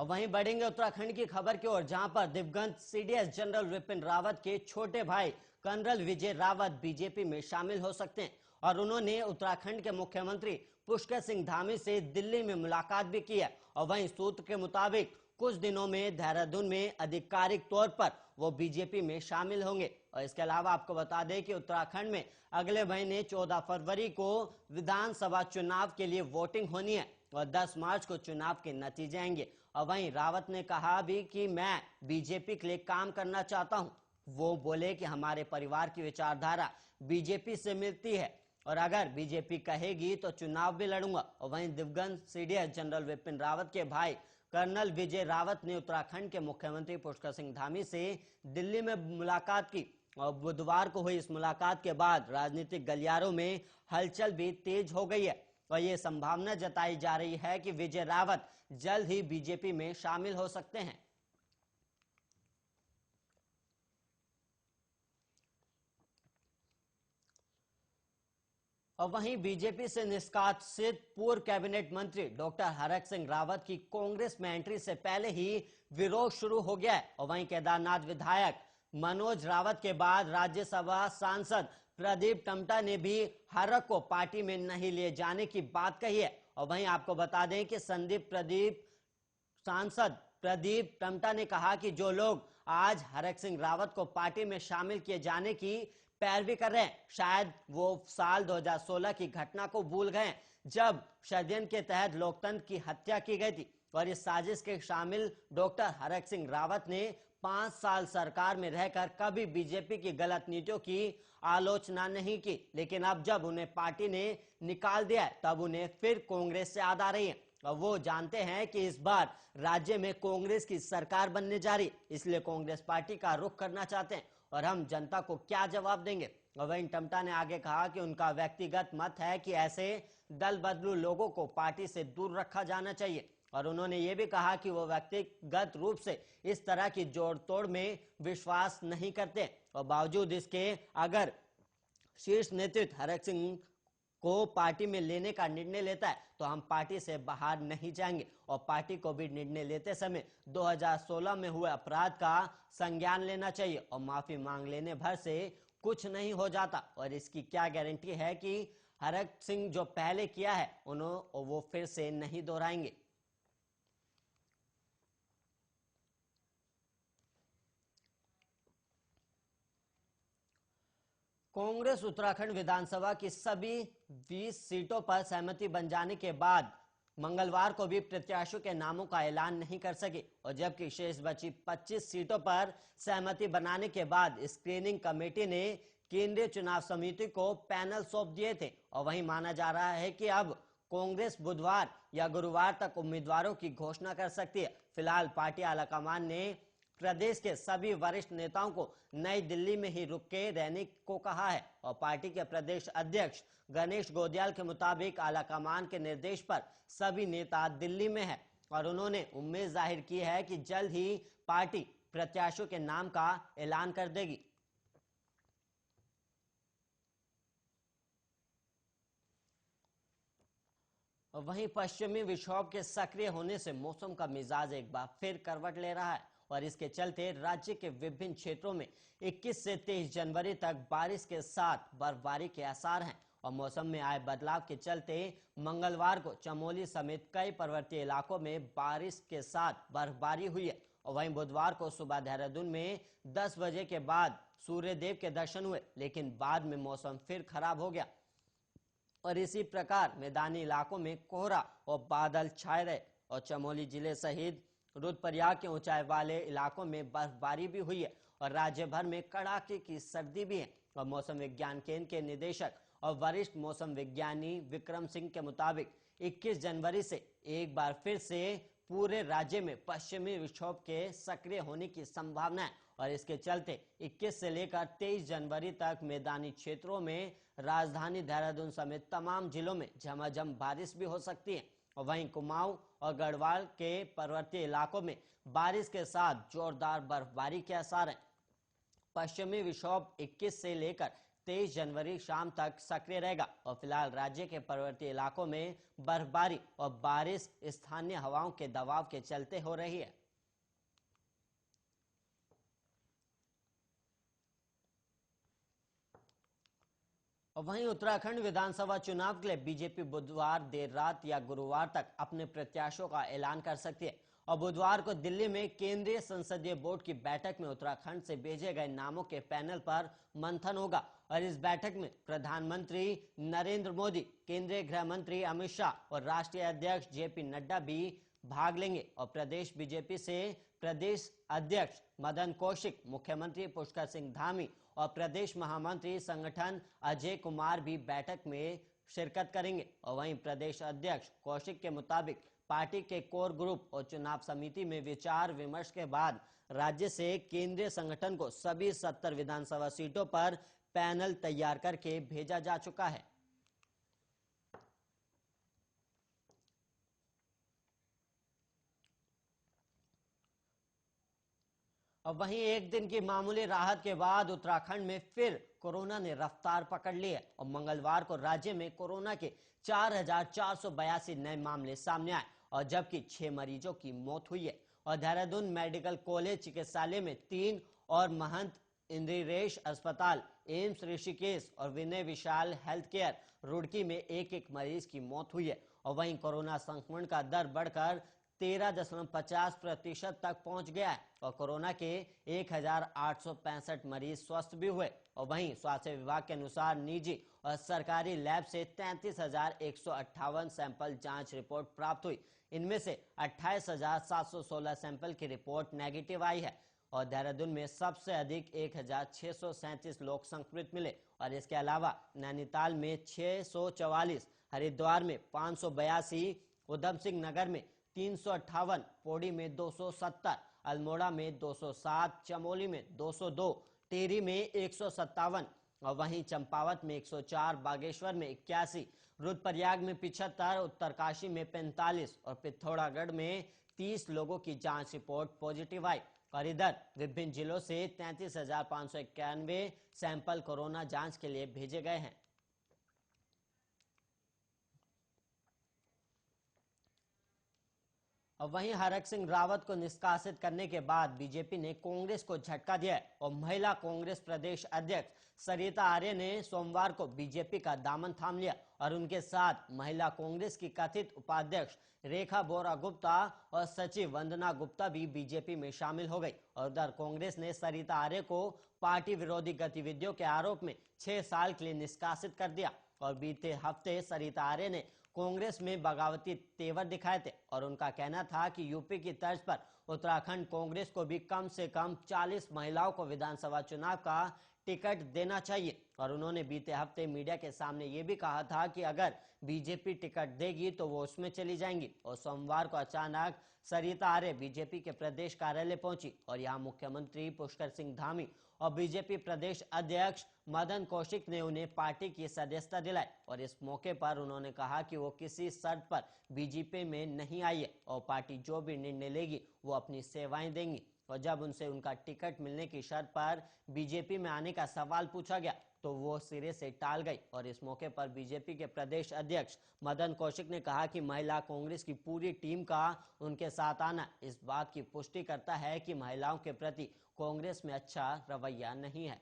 और वहीं बढ़ेंगे उत्तराखंड की खबर की ओर, जहां पर दिवंगत सीडीएस जनरल विपिन रावत के छोटे भाई कर्नल विजय रावत बीजेपी में शामिल हो सकते हैं। और उन्होंने उत्तराखंड के मुख्यमंत्री पुष्कर सिंह धामी से दिल्ली में मुलाकात भी की है। और वहीं सूत्र के मुताबिक कुछ दिनों में देहरादून में आधिकारिक तौर पर वो बीजेपी में शामिल होंगे। और इसके अलावा आपको बता दें कि उत्तराखंड में अगले महीने 14 फरवरी को विधानसभा चुनाव के लिए वोटिंग होनी है और 10 मार्च को चुनाव के नतीजे आएंगे। और वहीं रावत ने कहा भी कि मैं बीजेपी के लिए काम करना चाहता हूं। वो बोले कि हमारे परिवार की विचारधारा बीजेपी से मिलती है और अगर बीजेपी कहेगी तो चुनाव भी लड़ूंगा। और वहीं दिवंगत सीडीएस जनरल विपिन रावत के भाई कर्नल विजय रावत ने उत्तराखंड के मुख्यमंत्री पुष्कर सिंह धामी से दिल्ली में मुलाकात की और बुधवार को हुई इस मुलाकात के बाद राजनीतिक गलियारों में हलचल भी तेज हो गई है। और ये संभावना जताई जा रही है कि विजय रावत जल्द ही बीजेपी में शामिल हो सकते हैं। और वहीं बीजेपी से निष्कासित पूर्व कैबिनेट मंत्री डॉक्टर हरक सिंह रावत की कांग्रेस में एंट्री से पहले ही विरोध शुरू हो गया है। और वहीं केदारनाथ विधायक मनोज रावत के बाद राज्यसभा सांसद प्रदीप टम्टा ने भी हरक को पार्टी में नहीं ले जाने की बात कही है। और वहीं आपको बता दें कि सांसद प्रदीप टम्टा ने कहा कि जो लोग आज हरक सिंह रावत को पार्टी में शामिल किए जाने की पैरवी कर रहे हैं, शायद वो साल 2016 की घटना को भूल गए जब षड्यंत्र के तहत लोकतंत्र की हत्या की गई थी। और इस साजिश के शामिल डॉक्टर हरक सिंह रावत ने 5 साल सरकार में रहकर कभी बीजेपी की गलत नीतियों की आलोचना नहीं की, लेकिन अब जब उन्हें पार्टी ने निकाल दिया है तब उन्हें फिर कांग्रेस से याद आ रही है। और वो जानते हैं कि इस बार राज्य में कांग्रेस की सरकार बनने जा रही, इसलिए कांग्रेस पार्टी का रुख करना चाहते हैं और हम जनता को क्या जवाब देंगे। और वहीं टम्टा ने आगे कहा कि उनका व्यक्तिगत मत है कि ऐसे दल बदलू लोगों को पार्टी से दूर रखा जाना चाहिए। और उन्होंने ये भी कहा कि वो व्यक्तिगत रूप से इस तरह की जोड़ तोड़ में विश्वास नहीं करते और बावजूद इसके अगर शीर्ष नेतृत्व हरक सिंह को पार्टी में लेने का निर्णय लेता है तो हम पार्टी से बाहर नहीं जाएंगे। और पार्टी को भी निर्णय लेते समय 2016 में हुए अपराध का संज्ञान लेना चाहिए और माफी मांग लेने भर से कुछ नहीं हो जाता। और इसकी क्या गारंटी है कि हरक सिंह जो पहले किया है उन्होंने वो फिर से नहीं दोहराएंगे। कांग्रेस उत्तराखंड विधानसभा की सभी 20 सीटों पर सहमति बन जाने के बाद मंगलवार को भी प्रत्याशियों के नामों का ऐलान नहीं कर सकी। और जबकि शेष बची 25 सीटों पर सहमति बनाने के बाद स्क्रीनिंग कमेटी ने केंद्रीय चुनाव समिति को पैनल सौंप दिए थे। और वहीं माना जा रहा है कि अब कांग्रेस बुधवार या गुरुवार तक उम्मीदवारों की घोषणा कर सकती है। फिलहाल पार्टी आलाकमान ने प्रदेश के सभी वरिष्ठ नेताओं को नई दिल्ली में ही रुक के रहने को कहा है। और पार्टी के प्रदेश अध्यक्ष गणेश गोदियाल के मुताबिक आलाकमान के निर्देश पर सभी नेता दिल्ली में है और उन्होंने उम्मीद जाहिर की है कि जल्द ही पार्टी प्रत्याशियों के नाम का ऐलान कर देगी। वहीं पश्चिमी विक्षोभ के सक्रिय होने से मौसम का मिजाज एक बार फिर करवट ले रहा है और इसके चलते राज्य के विभिन्न क्षेत्रों में 21 से 23 जनवरी तक बारिश के साथ बर्फबारी के आसार हैं। और मौसम में आए बदलाव के चलते मंगलवार को चमोली समेत कई पर्वतीय इलाकों में बारिश के साथ बर्फबारी हुई है। और वहीं बुधवार को सुबह देहरादून में 10 बजे के बाद सूर्यदेव के दर्शन हुए, लेकिन बाद में मौसम फिर खराब हो गया और इसी प्रकार मैदानी इलाकों में कोहरा और बादल छाए रहे। और चमोली जिले सहित रुद्रप्रयाग के ऊंचाई वाले इलाकों में बर्फबारी भी हुई है और राज्य भर में कड़ाके की सर्दी भी है। और मौसम विज्ञान केंद्र के निदेशक और वरिष्ठ मौसम विज्ञानी विक्रम सिंह के मुताबिक 21 जनवरी से एक बार फिर से पूरे राज्य में पश्चिमी विक्षोभ के सक्रिय होने की संभावना है और इसके चलते 21 से लेकर 23 जनवरी तक मैदानी क्षेत्रों में राजधानी देहरादून समेत तमाम जिलों में झमाझम बारिश भी हो सकती है। और वहीं कुमाऊं और गढ़वाल के पर्वतीय इलाकों में बारिश के साथ जोरदार बर्फबारी के आसार हैं। पश्चिमी विक्षोभ 21 से लेकर 23 जनवरी शाम तक सक्रिय रहेगा और फिलहाल राज्य के पर्वतीय इलाकों में बर्फबारी और बारिश स्थानीय हवाओं के दबाव के चलते हो रही है। और वहीं उत्तराखंड विधानसभा चुनाव के लिए बीजेपी बुधवार देर रात या गुरुवार तक अपने प्रत्याशियों का ऐलान कर सकती है और बुधवार को दिल्ली में केंद्रीय संसदीय बोर्ड की बैठक में उत्तराखंड से भेजे गए नामों के पैनल पर मंथन होगा और इस बैठक में प्रधानमंत्री नरेंद्र मोदी, केंद्रीय गृह मंत्री अमित शाह और राष्ट्रीय अध्यक्ष जेपी नड्डा भी भाग लेंगे और प्रदेश बीजेपी से प्रदेश अध्यक्ष मदन कौशिक, मुख्यमंत्री पुष्कर सिंह धामी और प्रदेश महामंत्री संगठन अजय कुमार भी बैठक में शिरकत करेंगे और वहीं प्रदेश अध्यक्ष कौशिक के मुताबिक पार्टी के कोर ग्रुप और चुनाव समिति में विचार विमर्श के बाद राज्य से केंद्रीय संगठन को सभी 70 विधानसभा सीटों पर पैनल तैयार करके भेजा जा चुका है। अब वहीं एक दिन की मामूली राहत के बाद उत्तराखंड में फिर कोरोना ने रफ्तार पकड़ ली है और मंगलवार को राज्य में कोरोना के 4,482 नए मामले सामने आए और जबकि 6 मरीजों की मौत हुई है और देहरादून मेडिकल कॉलेज चिकित्सालय में 3 और महंत इंदिरेश अस्पताल, एम्स ऋषिकेश और विनय विशाल हेल्थ केयर रुड़की में एक एक मरीज की मौत हुई है और वहीं कोरोना संक्रमण का दर बढ़कर 13.50% तक पहुंच गया है और कोरोना के 1,865 मरीज स्वस्थ भी हुए और वहीं स्वास्थ्य विभाग के अनुसार निजी और सरकारी लैब से 33,158 सैंपल जांच रिपोर्ट प्राप्त हुई। इनमें से 28,716 सैंपल की रिपोर्ट नेगेटिव आई है और देहरादून में सबसे अधिक 1,637 लोग संक्रमित मिले और इसके अलावा नैनीताल में 644, हरिद्वार में 582, उधम सिंह नगर में 358, पौड़ी में 270, अल्मोड़ा में 207, चमोली में 202, टिहरी में 157 और वहीं चंपावत में 104, बागेश्वर में 81, रुद्रप्रयाग में 75, उत्तरकाशी में 45 और पिथौरागढ़ में 30 लोगों की जांच रिपोर्ट पॉजिटिव आई और इधर विभिन्न जिलों से 33,591 सैंपल कोरोना जांच के लिए भेजे गए हैं। और वहीं हरक सिंह रावत को निष्कासित करने के बाद बीजेपी ने कांग्रेस को झटका दिया है और महिला कांग्रेस प्रदेश अध्यक्ष सरिता आर्य ने सोमवार को बीजेपी का दामन थाम लिया और उनके साथ महिला कांग्रेस की कथित उपाध्यक्ष रेखा बोरा गुप्ता और सचिव वंदना गुप्ता भी बीजेपी में शामिल हो गई और उधर कांग्रेस ने सरिता आर्य को पार्टी विरोधी गतिविधियों के आरोप में 6 साल के लिए निष्कासित कर दिया और बीते हफ्ते सरिता आर्य ने कांग्रेस में बगावती तेवर दिखाए थे और उनका कहना था कि यूपी की तर्ज पर उत्तराखंड कांग्रेस को भी कम से कम 40 महिलाओं को विधानसभा चुनाव का टिकट देना चाहिए और उन्होंने बीते हफ्ते मीडिया के सामने ये भी कहा था कि अगर बीजेपी टिकट देगी तो वो उसमें चली जाएंगी और सोमवार को अचानक सरिता आर्य बीजेपी के प्रदेश कार्यालय पहुंची और यहां मुख्यमंत्री पुष्कर सिंह धामी और बीजेपी प्रदेश अध्यक्ष मदन कौशिक ने उन्हें पार्टी की सदस्यता दिलाई और इस मौके पर उन्होंने कहा कि वो किसी शर्त पर बीजेपी में नहीं आई है और पार्टी जो भी निर्णय लेगी वो अपनी सेवाएं देंगी और जब उनसे उनका टिकट मिलने की शर्त पर बीजेपी में आने का सवाल पूछा गया तो वो सिरे से टाल गई और इस मौके पर बीजेपी के प्रदेश अध्यक्ष मदन कौशिक ने कहा कि महिला कांग्रेस की पूरी टीम का उनके साथ आना इस बात की पुष्टि करता है कि महिलाओं के प्रति कांग्रेस में अच्छा रवैया नहीं है।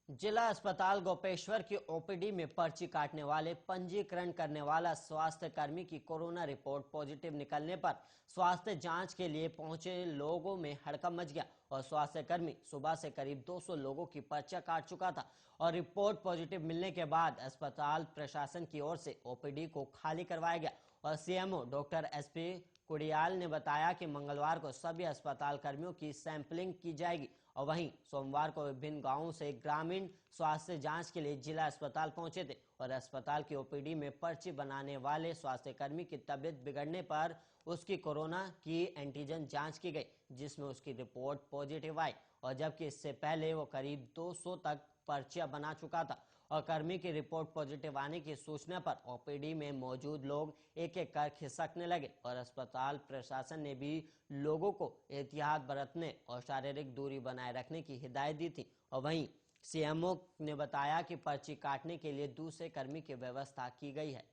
जिला अस्पताल गोपेश्वर की ओपीडी में पर्ची काटने वाले पंजीकरण करने वाला स्वास्थ्य कर्मी की कोरोना रिपोर्ट पॉजिटिव निकलने पर स्वास्थ्य जांच के लिए पहुंचे लोगों में हड़कंप मच गया और स्वास्थ्य कर्मी सुबह से करीब 200 लोगों की पर्चा काट चुका था और रिपोर्ट पॉजिटिव मिलने के बाद अस्पताल प्रशासन की ओर से ओपीडी को खाली करवाया गया और सीएमओ डॉक्टर एसपी कुडियाल ने बताया कि मंगलवार को सभी अस्पताल कर्मियों की सैंपलिंग की जाएगी और वहीं सोमवार को विभिन्न गांवों से ग्रामीण स्वास्थ्य जांच के लिए जिला अस्पताल पहुंचे थे और अस्पताल की ओपीडी में पर्ची बनाने वाले स्वास्थ्य कर्मी की तबीयत बिगड़ने पर उसकी कोरोना की एंटीजन जांच की गई जिसमें उसकी रिपोर्ट पॉजिटिव आई और जबकि इससे पहले वो करीब 200 तक पर्चियां बना चुका था और कर्मी की रिपोर्ट पॉजिटिव आने की सूचना पर ओपीडी में मौजूद लोग एक एक कर खिसकने लगे और अस्पताल प्रशासन ने भी लोगों को एहतियात बरतने और शारीरिक दूरी बनाए रखने की हिदायत दी थी। और वहीं सीएमओ ने बताया कि पर्ची काटने के लिए दूसरे कर्मी की व्यवस्था की गई है।